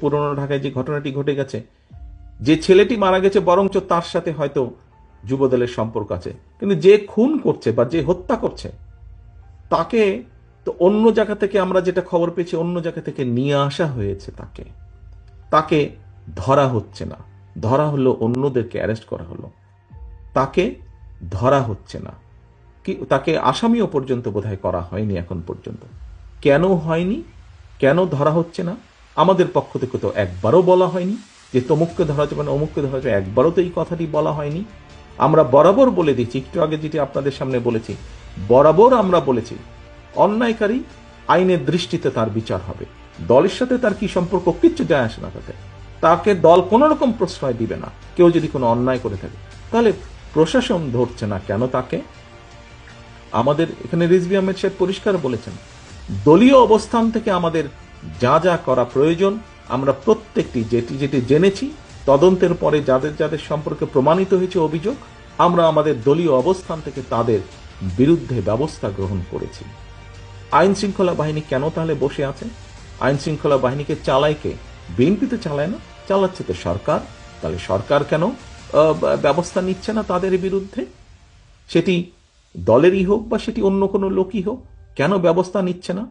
পুরনো ঢাকায় যে ঘটনাটি ঘটে গেছে, যে ছেলেটি মারা গেছে বরঞ্চ তার সাথে হয়তো যুবদলের সম্পর্ক আছে, কিন্তু যে খুন করছে বা যে হত্যা করছে তাকে তো অন্য জায়গা থেকে, আমরা যেটা খবর পেয়েছি, অন্য জায়গা থেকে নিয়ে আসা হয়েছে। তাকে তাকে ধরা হচ্ছে না, ধরা হলো অন্যদেরকে অ্যারেস্ট করা হলো, তাকে ধরা হচ্ছে না, কি তাকে আসামিও পর্যন্ত বোধহয় করা হয়নি এখন পর্যন্ত। কেন হয়নি, কেন ধরা হচ্ছে না? আমাদের পক্ষ থেকে তো একবারও বলা হয়নি যে তমুককে ধরা যাবে না, অমুককে ধরা যাবে, একবারও তো এই কথাটি বলা হয়নি। আমরা বরাবর বলে দিচ্ছি, একটু আগে যেটি আপনাদের সামনে বলেছি, বরাবর আমরা বলেছি অন্যায়কারী আইনের দৃষ্টিতে তার বিচার হবে। দলের সাথে তার কি সম্পর্ক, কিচ্ছু যায় আসে না তাতে। তাকে দল কোনো রকম প্রশ্রয় দিবে না। কেউ যদি কোনো অন্যায় করে থাকে, তাহলে প্রশাসন ধরছে না কেন তাকে? আমাদের এখানে রিজভী আহমেদ সাহেব পরিষ্কার বলেছেন, দলীয় অবস্থান থেকে আমাদের যা যা করা প্রয়োজন আমরা প্রত্যেকটি যেটি যেটি জেনেছি, তদন্তের পরে যাদের যাদের সম্পর্কে প্রমাণিত হয়েছে অভিযোগ, আমরা আমাদের দলীয় অবস্থান থেকে তাদের বিরুদ্ধে ব্যবস্থা গ্রহণ করেছি। আইন শৃঙ্খলা বাহিনী কেন তাহলে বসে আছে? আইন শৃঙ্খলা বাহিনীকে চালায় কে? বিএনপি তো চালায় না, চালাচ্ছে তো সরকার। তাহলে সরকার কেন ব্যবস্থা নিচ্ছে না তাদের বিরুদ্ধে? সেটি দলেরই হোক বা সেটি অন্য কোনো লোকই হোক, কেন ব্যবস্থা নিচ্ছে না?